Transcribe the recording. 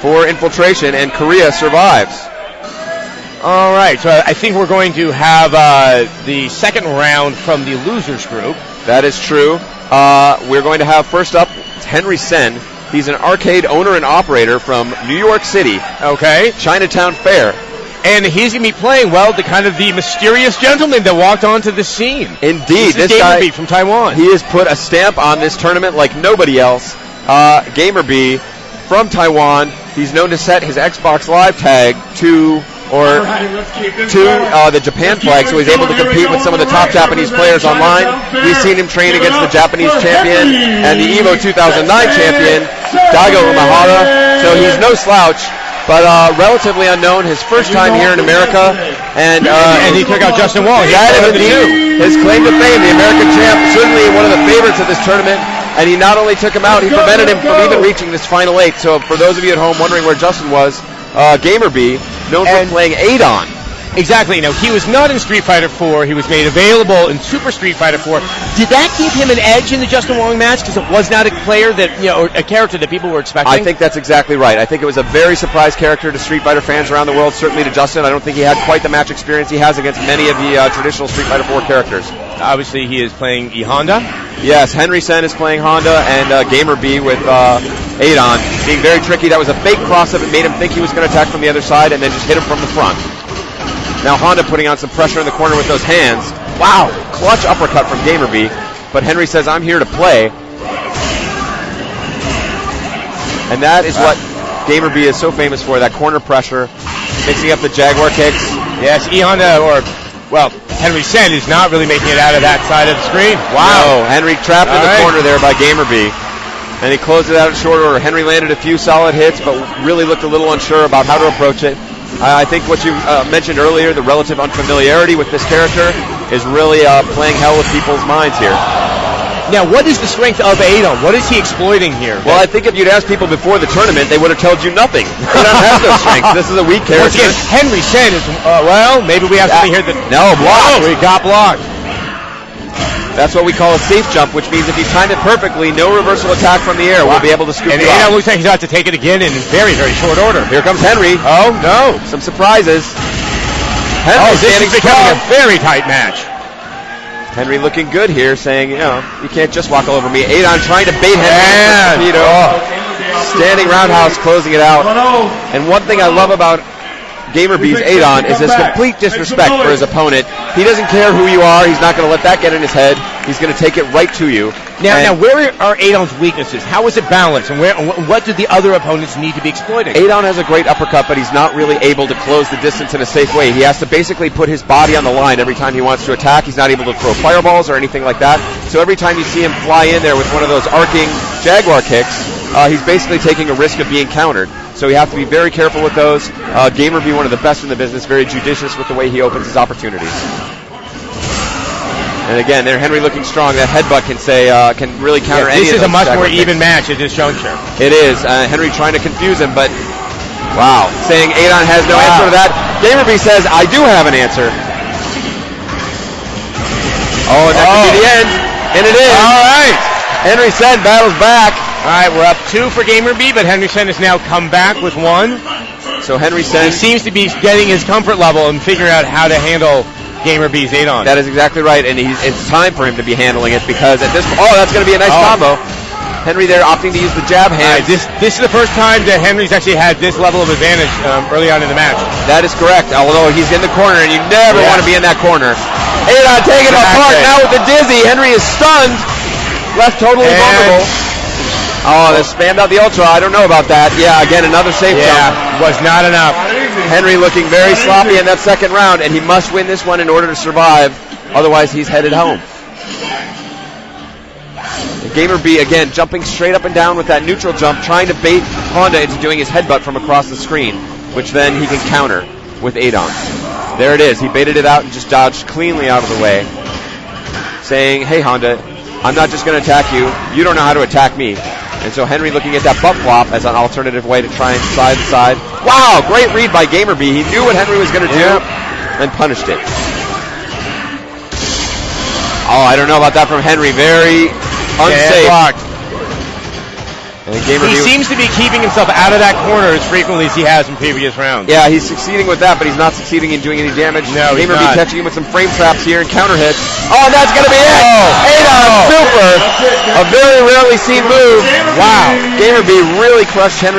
for infiltration, and Korea survives. All right, so I think we're going to have the second round from the losers group. That is true. We're going to have first up Henry CEN. He's an arcade owner and operator from New York City. Okay. Chinatown Fair. And he's going to be playing, well, the mysterious gentleman that walked onto the scene. Indeed. This is GamerBee from Taiwan. He has put a stamp on this tournament like nobody else. GamerBee from Taiwan. He's known to set his Xbox Live tag to the Japan flag, so he's able to compete with some of the top Japanese players online. We've seen him train against the Japanese champion and the EVO 2009 champion, Daigo Umehara, so he's no slouch, but relatively unknown. His first time here in America, and he took out Justin Wong. That is indeed his claim to fame, the American champ, certainly one of the favorites of this tournament. And he not only took him out, he prevented him from even reaching this final 8. So for those of you at home wondering where Justin was, GamerBee, known for playing Adon. Exactly. Now, he was not in Street Fighter 4. He was made available in Super Street Fighter 4. Did that give him an edge in the Justin Wong match? Because it was not a player that, or a character that people were expecting? I think that's exactly right. I think it was a very surprise character to Street Fighter fans around the world, certainly to Justin. I don't think he had quite the match experience he has against many of the traditional Street Fighter 4 characters. Obviously, he is playing E-Honda. Yes, Henry CEN is playing Honda, and GamerBee with Adon. Being very tricky. That was a fake cross-up. It made him think he was going to attack from the other side and then just hit him from the front. Now Honda putting on some pressure in the corner with those hands. Wow, clutch uppercut from GamerBee. But Henry says, I'm here to play. And that is what GamerBee is so famous for, that corner pressure, mixing up the Jaguar kicks. Yes, E-Honda, Henry CEN is not really making it out of that side of the screen. Wow. No, Henry trapped in the corner there by GamerBee. And he closed it out in short order. Henry landed a few solid hits, but really looked a little unsure about how to approach it. I think what you mentioned earlier, the relative unfamiliarity with this character, is really playing hell with people's minds here. Now, what is the strength of Adon? What is he exploiting here? Well, I think if you'd asked people before the tournament, they would have told you nothing. Adon has no strength. This is a weak character. Once again, Henry CEN is, maybe we have something here that... No, blocked. Oh, he got blocked. That's what we call a safe jump, which means if you time it perfectly, no reversal attack from the air will be able to scoop you out. And it looks like he's about to take it again in very, very short order. Here comes Henry. Oh, no. Some surprises. Henry this is becoming a very tight match. Henry looking good here, saying, you can't just walk all over me. Adon trying to bait Henry. Standing roundhouse, closing it out. And one thing I love about GamerBee's Adon is his complete disrespect for his opponent. He doesn't care who you are. He's not going to let that get in his head. He's going to take it right to you. Now, where are Adon's weaknesses? How is it balanced? And what do the other opponents need to be exploiting? Adon has a great uppercut, but he's not really able to close the distance in a safe way. He has to basically put his body on the line every time he wants to attack. He's not able to throw fireballs or anything like that. So every time you see him fly in there with one of those arcing Jaguar kicks, he's basically taking a risk of being countered. So you have to be very careful with those. GamerBee, one of the best in the business, very judicious with the way he opens his opportunities. And again, there Henry looking strong. That headbutt can really counter any of those. This is a much more even match at this juncture. It is. Henry trying to confuse him, but wow, saying Adon has no answer to that. GamerBee says, I do have an answer. Oh, and that could be the end. And it is. All right. Henry CEN battles back. All right, we're up 2 for GamerBee, but Henry CEN has now come back with 1. So Henry CEN... He seems to be getting his comfort level and figuring out how to handle GamerBee's Adon. That is exactly right, and it's time for him to be handling it because at this... Oh, that's going to be a nice combo. Henry there opting to use the jab hand. This is the first time that Henry's actually had this level of advantage early on in the match. That is correct, although he's in the corner, and you never want to be in that corner. Adon taking him apart now with the dizzy. Henry is stunned. Left totally vulnerable. Oh, they spammed out the Ultra. I don't know about that. Yeah, again, another safe jump. Was not enough. Henry looking very sloppy in that second round, and he must win this one in order to survive. Otherwise, he's headed home. GamerBee, again, jumping straight up and down with that neutral jump, trying to bait Honda into doing his headbutt from across the screen, which then he can counter with Adon. There it is. He baited it out and just dodged cleanly out of the way, saying, hey, Honda, I'm not just going to attack you. You don't know how to attack me. And so Henry looking at that butt flop as an alternative way to try and side to side. Wow, great read by GamerBee. He knew what Henry was going to do and punished it. Oh, I don't know about that from Henry. Very unsafe. And He GamerBee seems to be keeping himself out of that corner as frequently as he has in previous rounds. Yeah, he's succeeding with that, but he's not succeeding in doing any damage. No, he's GamerBee not. catching him with some frame traps here and counter hits. Oh, and that's going to be it! Oh. Adon, super! A very rarely seen move. Wow. GamerBee really crushed Henry.